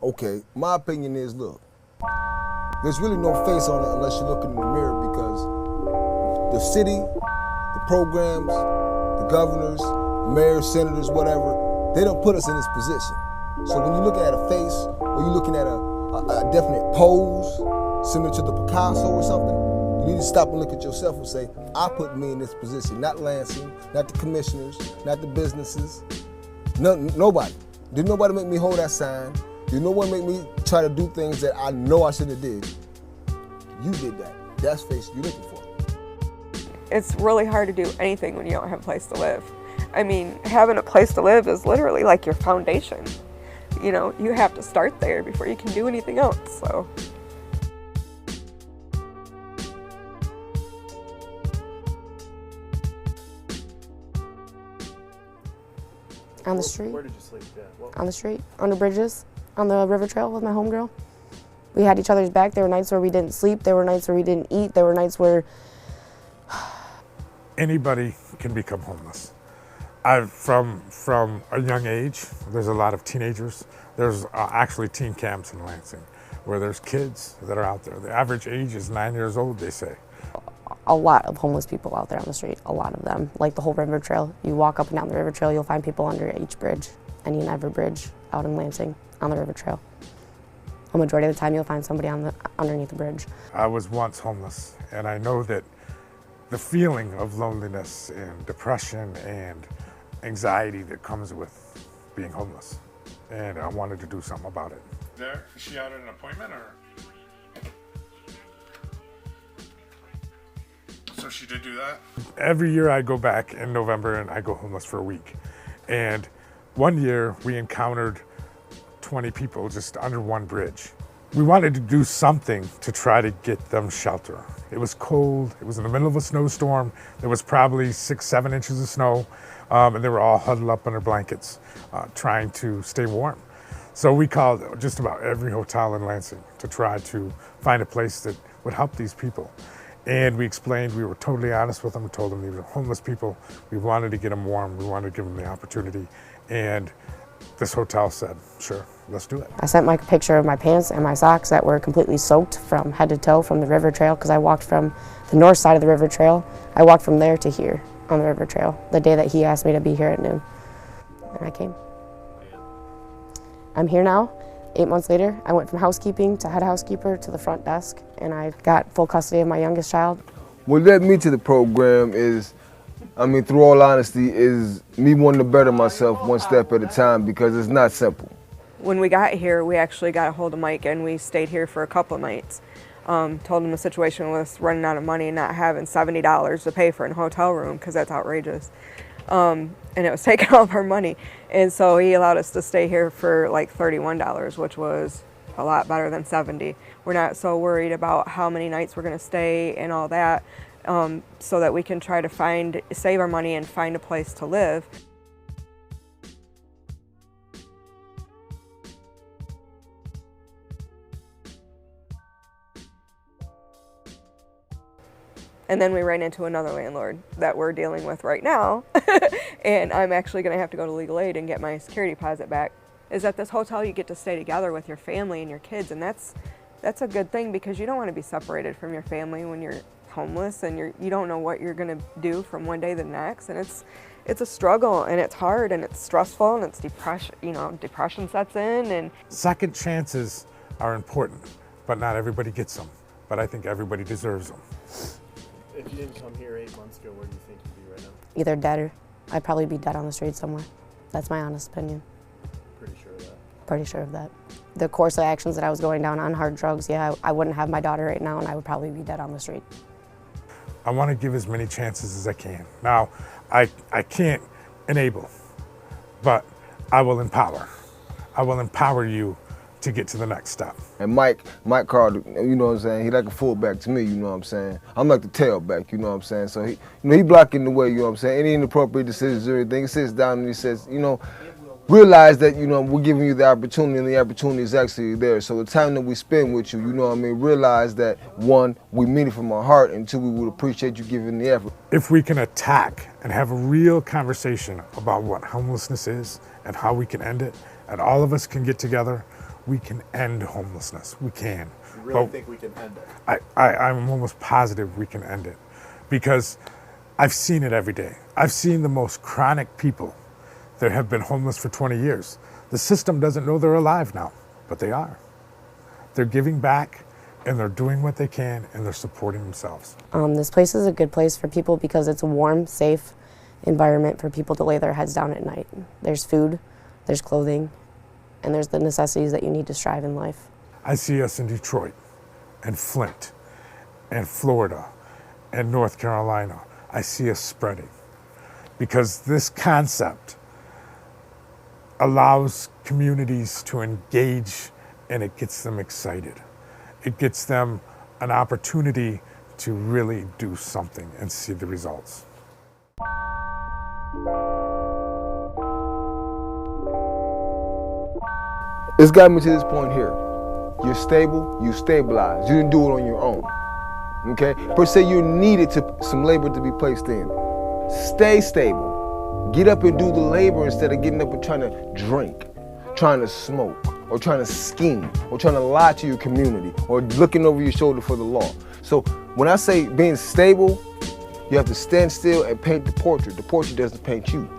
Okay, my opinion is, look, there's really no face on it unless you look in the mirror, because the city, the programs, the governors, mayors, senators, whatever, they don't put us in this position. So when you look at a face, or you're looking at a definite pose, similar to the Picasso or something, you need to stop and look at yourself and say, I put me in this position, not Lansing, not the commissioners, not the businesses, nobody. Did nobody make me hold that sign? Did no one make me try to do things that I know I shouldn't have did? You did that. That's face you're looking for. It's really hard to do anything when you don't have a place to live. I mean, having a place to live is literally like your foundation. You know, you have to start there before you can do anything else, so. On the street. Where did you sleep? Yeah. On the street, under bridges, on the river trail with my homegirl. We had each other's back. There were nights where we didn't sleep. There were nights where we didn't eat. There were nights where... Anybody can become homeless. From a young age, there's a lot of teenagers. There's actually teen camps in Lansing where there's kids that are out there. The average age is 9 years old, they say. A lot of homeless people out there on the street, a lot of them. Like the whole river trail. You walk up and down the river trail, you'll find people under each bridge, any and every bridge out in Lansing on the river trail. A majority of the time you'll find somebody underneath the bridge. I was once homeless, and I know that the feeling of loneliness and depression and anxiety that comes with being homeless. And I wanted to do something about it. Is she out at an appointment, or? So she did do that? Every year I go back in November and I go homeless for a week. And one year we encountered 20 people just under one bridge. We wanted to do something to try to get them shelter. It was cold, it was in the middle of a snowstorm. There was probably 6-7 inches of snow, and they were all huddled up under blankets, trying to stay warm. So we called just about every hotel in Lansing to try to find a place that would help these people. And we explained, we were totally honest with them. We told them these were homeless people. We wanted to get them warm. We wanted to give them the opportunity. And this hotel said, sure, let's do it. I sent Mike a picture of my pants and my socks that were completely soaked from head to toe from the river trail, because I walked from the north side of the river trail. I walked from there to here on the river trail the day that he asked me to be here at noon. And I came. I'm here now. 8 months later, I went from housekeeping to head housekeeper to the front desk, and I got full custody of my youngest child. What led me to the program is, through all honesty, is me wanting to better myself one step at a time, because it's not simple. When we got here, we actually got a hold of Mike and we stayed here for a couple of nights. Told him the situation was running out of money and not having $70 to pay for a hotel room, because that's outrageous. And it was taking all of our money. And so he allowed us to stay here for like $31, which was a lot better than $70. We're not so worried about how many nights we're gonna stay and all that, so that we can try to save our money and find a place to live. And then we ran into another landlord that we're dealing with right now. And I'm actually gonna have to go to legal aid and get my security deposit back. Is at this hotel you get to stay together with your family and your kids, and that's a good thing, because you don't wanna be separated from your family when you're homeless and you don't know what you're gonna do from one day to the next. And it's a struggle, and it's hard, and it's stressful, and it's depression, depression sets in. And second chances are important, but not everybody gets them. But I think everybody deserves them. If you didn't come here 8 months ago, where do you think you'd be right now? Either dead, or I'd probably be dead on the street somewhere. That's my honest opinion. Pretty sure of that? Pretty sure of that. The course of actions that I was going down on hard drugs, yeah, I wouldn't have my daughter right now, and I would probably be dead on the street. I want to give as many chances as I can. Now, I can't enable, but I will empower. I will empower you to get to the next step. And Mike Carter, you know what I'm saying, he like a fullback to me, you know what I'm saying. I'm like the tailback, you know what I'm saying. So he blocking the way, you know what I'm saying. Any inappropriate decisions or anything, he sits down and he says, realize that, we're giving you the opportunity, and the opportunity is actually there. So the time that we spend with you, realize that, one, we mean it from our heart, and two, we would appreciate you giving the effort. If we can attack and have a real conversation about what homelessness is and how we can end it, and all of us can get together, we can end homelessness. We can. You really But think we can end it? I'm almost positive we can end it, because I've seen it every day. I've seen the most chronic people that have been homeless for 20 years. The system doesn't know they're alive now, but they are. They're giving back, and they're doing what they can, and they're supporting themselves. This place is a good place for people because it's a warm, safe environment for people to lay their heads down at night. There's food, there's clothing, and there's the necessities that you need to strive in life. I see us in Detroit, and Flint, and Florida, and North Carolina. I see us spreading, because this concept allows communities to engage, and it gets them excited. It gets them an opportunity to really do something and see the results. It's got me to this point here. You're stable, you stabilize. You didn't do it on your own. Okay? Per se, you're needed to some labor to be placed in. Stay stable. Get up and do the labor instead of getting up and trying to drink, trying to smoke, or trying to scheme, or trying to lie to your community, or looking over your shoulder for the law. So when I say being stable, you have to stand still and paint the portrait. The portrait doesn't paint you.